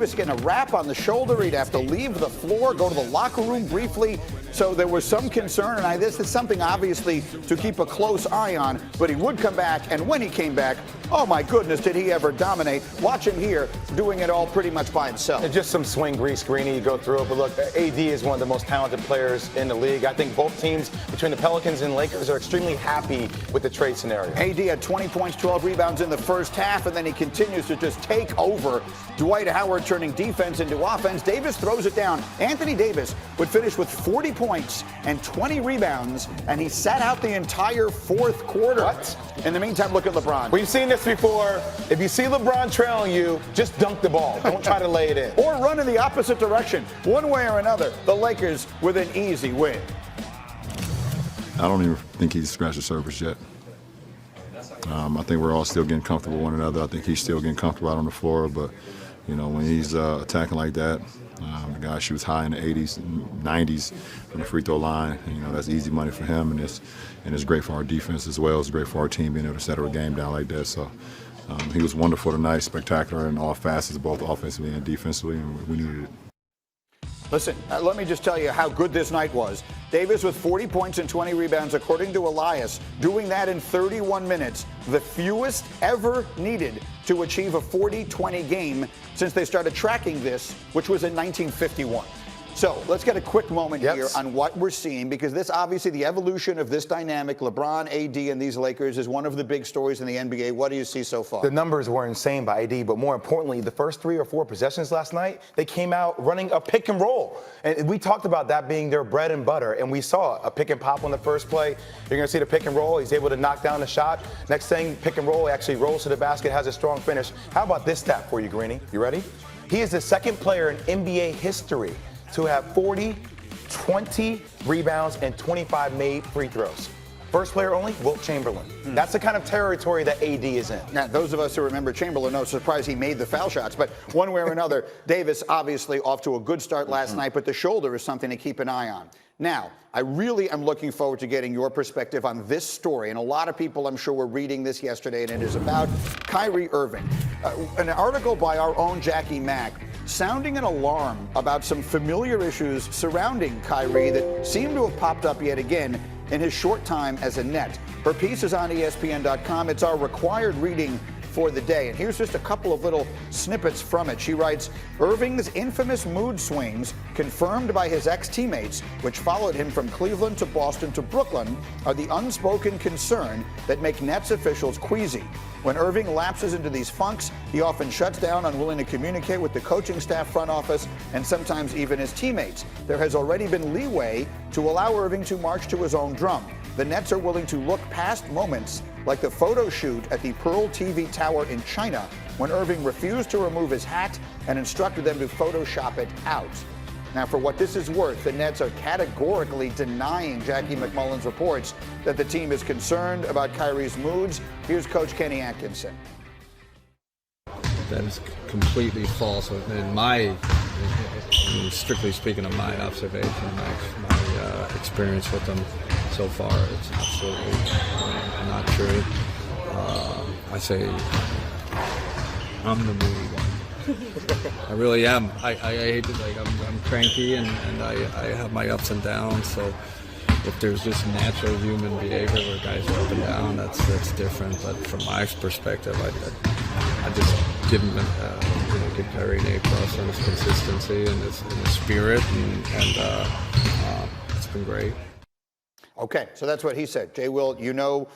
was getting a wrap on the shoulder. He'd have to leave the floor, go to the locker room briefly. So there was some concern, and this is something obviously to keep a close eye on. But he would come back, and when he came back, oh my goodness, did he ever dominate. Watch him here doing it all pretty much by himself. And just some swing grease, Greeny, you go through it. But look, AD is one of the most talented players in the league. I think both teams between the Pelicans and Lakers are extremely happy with the trade scenario. AD had 20 points, 12 rebounds in the first half, and then he continues to just take over. Dwight Howard turning defense into offense. Davis throws it down. Anthony Davis would finish with 40 points and 20 rebounds, and he sat out the entire fourth quarter. What? In the meantime, look at LeBron. We've seen this before. If you see LeBron trailing you, just dunk the ball. Don't try to lay it in. Or run in the opposite direction. One way or another, the Lakers with an easy win. I don't even think he's scratched the surface yet. I think we're all still getting comfortable with one another. I think he's still getting comfortable out on the floor, but you know, when he's attacking like that, the guy shoots high in the 80s and 90s from the free throw line. And, you know, that's easy money for him, and it's great for our defense as well. It's great for our team being able to settle a game down like that. So he was wonderful tonight, spectacular in all facets, both offensively and defensively, and we needed it. Listen, let me just tell you how good this night was. Davis with 40 points and 20 rebounds, according to Elias, doing that in 31 minutes, the fewest ever needed to achieve a 40-20 game since they started tracking this, which was in 1951. So let's get a quick moment here on what we're seeing, because this obviously the evolution of this dynamic, LeBron, AD, and these Lakers is one of the big stories in the NBA. What do you see so far? The numbers were insane by AD, but more importantly, the first 3 or 4 possessions last night, they came out running a pick and roll. And we talked about that being their bread and butter, and we saw a pick and pop on the first play. You're going to see the pick and roll. He's able to knock down the shot. Next thing, pick and roll, actually rolls to the basket, has a strong finish. How about this stat for you, Greeny? You ready? He is the second player in NBA history to have 40, 20 rebounds, and 25 made free throws. First player only, Wilt Chamberlain. That's the kind of territory that AD is in. Now, those of us who remember Chamberlain, no surprise he made the foul shots. But one way or another, Davis obviously off to a good start last night, but the shoulder is something to keep an eye on. Now, I really am looking forward to getting your perspective on this story. And a lot of people, I'm sure, were reading this yesterday, and it is about Kyrie Irving. An article by our own Jackie Mack sounding an alarm about some familiar issues surrounding Kyrie that seem to have popped up yet again in his short time as a Net. Her piece is on ESPN.com. It's our required reading for the day. And here's just a couple of little snippets from it. She writes, Irving's infamous mood swings, confirmed by his ex-teammates, which followed him from Cleveland to Boston to Brooklyn, are the unspoken concern that make Nets officials queasy. When Irving lapses into these funks, he often shuts down, unwilling to communicate with the coaching staff, front office, and sometimes even his teammates. There has already been leeway to allow Irving to march to his own drum. The Nets are willing to look past moments like the photo shoot at the Pearl TV Tower in China, when Irving refused to remove his hat and instructed them to Photoshop it out. Now, for what this is worth, the Nets are categorically denying Jackie McMullen's reports that the team is concerned about Kyrie's moods. Here's Coach Kenny Atkinson. That is completely false. Strictly speaking of my observation, my experience with them so far, it's absolutely not true. I say I'm the moody one. I really am. I hate it. Like I'm cranky and I have my ups and downs. So if there's just natural human behavior where guys are up and down, that's different. But from my perspective, I just give him give Kyrie an A+ on his consistency and his spirit, and it's been great. Okay, so that's what he said. Jay Will, you know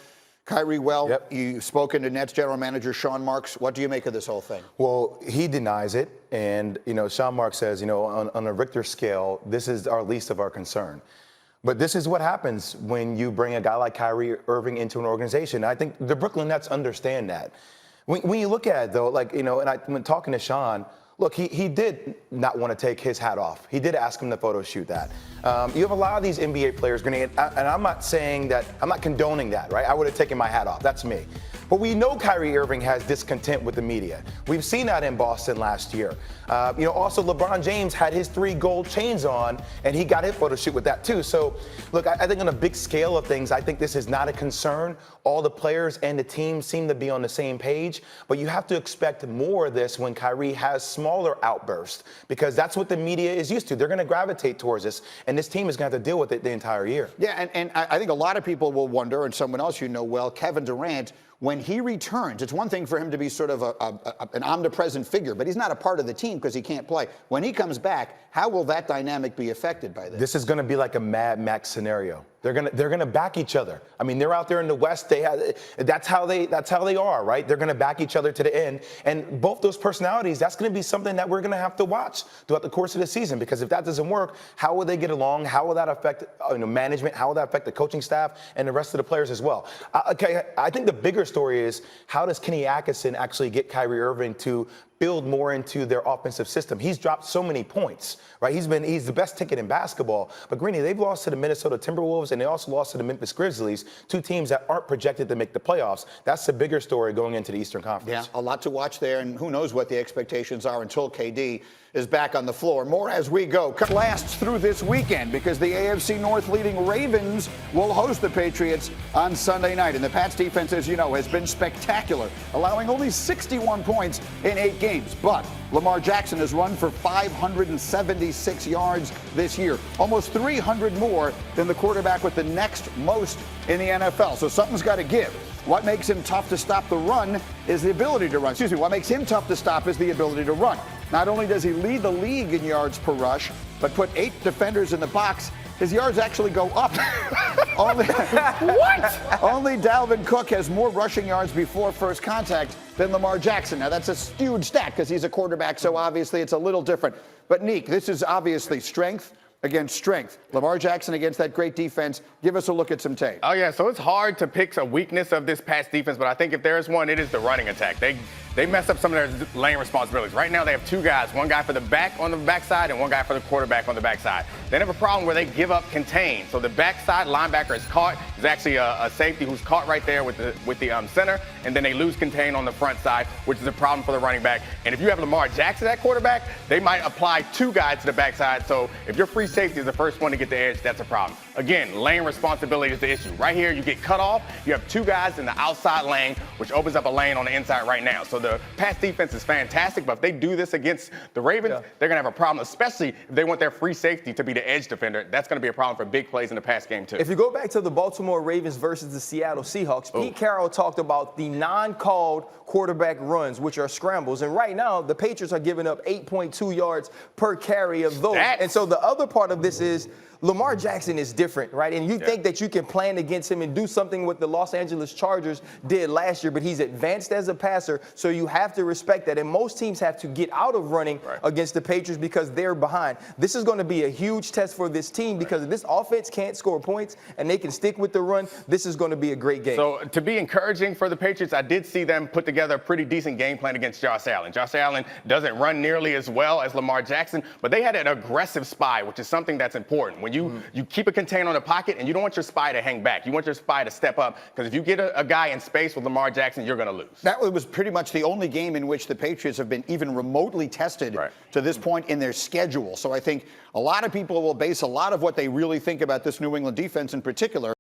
Kyrie well. Yep. You've spoken to Nets general manager Sean Marks. What do you make of this whole thing? Well, he denies it, and Sean Marks says, on a Richter scale, this is our least of our concern. But this is what happens when you bring a guy like Kyrie Irving into an organization. I think the Brooklyn Nets understand that. When you look at it, though, when talking to Sean, look, he did not want to take his hat off. He did ask him to photo shoot that. You have a lot of these NBA players, and I'm not saying that, I'm not condoning that, right? I would have taken my hat off. That's me. But we know Kyrie Irving has discontent with the media. We've seen that in Boston last year. Also LeBron James had his 3 gold chains on, and he got his photo shoot with that too. So, look, I think on a big scale of things, I think this is not a concern. All the players and the team seem to be on the same page, but you have to expect more of this when Kyrie has smaller outbursts, because that's what the media is used to. They're going to gravitate towards this, and this team is going to have to deal with it the entire year. Yeah, and I think a lot of people will wonder, and someone else you know well, Kevin Durant, when he returns, it's one thing for him to be sort of an omnipresent figure, but he's not a part of the team because he can't play. When he comes back, how will that dynamic be affected by this? This is going to be like a Mad Max scenario. They're gonna back each other. I mean, they're out there in the West. That's how they are, right? They're gonna back each other to the end. And both those personalities, that's gonna be something that we're gonna have to watch throughout the course of the season. Because if that doesn't work, how will they get along? How will that affect management? How will that affect the coaching staff and the rest of the players as well? I think the bigger story is, how does Kenny Atkinson actually get Kyrie Irving to build more into their offensive system? He's dropped so many points, right? He's the best ticket in basketball. But Greeny, they've lost to the Minnesota Timberwolves, and they also lost to the Memphis Grizzlies, 2 teams that aren't projected to make the playoffs. That's the bigger story going into the Eastern Conference. Yeah, a lot to watch there, and who knows what the expectations are until KD is back on the floor. More as we go. Lasts through this weekend, because the AFC North leading Ravens will host the Patriots on Sunday night. And the Pats defense, as you know, has been spectacular, allowing only 61 points in 8 games. But Lamar Jackson has run for 576 yards this year, almost 300 more than the quarterback with the next most in the NFL. So something's got to give. What makes him tough to stop the run is the ability to run. What makes him tough to stop is the ability to run. Not only does he lead the league in yards per rush, but put 8 defenders in the box, his yards actually go up. Only Dalvin Cook has more rushing yards before first contact than Lamar Jackson. Now, that's a huge stat because he's a quarterback, so obviously it's a little different. But, Neek, this is obviously strength against strength. Lamar Jackson against that great defense. Give us a look at some tape. Oh, yeah, so it's hard to pick a weakness of this Pats defense, but I think if there's one, it is the running attack. They mess up some of their lane responsibilities. Right now, they have 2 guys, one guy for the back on the backside and one guy for the quarterback on the backside. They have a problem where they give up contain. So the backside linebacker is caught. There's actually a safety who's caught right there with the center, and then they lose contain on the front side, which is a problem for the running back. And if you have Lamar Jackson at quarterback, they might apply 2 guys to the backside. So if your free safety is the first one to get the edge, that's a problem. Again, lane responsibility is the issue. Right here, you get cut off. You have 2 guys in the outside lane, which opens up a lane on the inside right now. So the Pats defense is fantastic, but if they do this against the Ravens, they're going to have a problem, especially if they want their free safety to be the edge defender. That's going to be a problem for big plays in the pass game, too. If you go back to the Baltimore Ravens versus the Seattle Seahawks, Pete Carroll talked about the non-called quarterback runs, which are scrambles. And right now, the Patriots are giving up 8.2 yards per carry of those. And so the other part of this is Lamar Jackson is different, right? And you think that you can plan against him and do something what the Los Angeles Chargers did last year, but he's advanced as a passer, so you have to respect that. And most teams have to get out of running against the Patriots because they're behind. This is going to be a huge test for this team because if this offense can't score points and they can stick with the run, this is going to be a great game. So to be encouraging for the Patriots, I did see them put together a pretty decent game plan against Josh Allen. Josh Allen doesn't run nearly as well as Lamar Jackson, but they had an aggressive spy, which is something that's important. When you keep a contain on the pocket, and you don't want your spy to hang back. You want your spy to step up, because if you get a guy in space with Lamar Jackson, you're going to lose. That was pretty much the only game in which the Patriots have been even remotely tested to this point in their schedule. So I think a lot of people will base a lot of what they really think about this New England defense in particular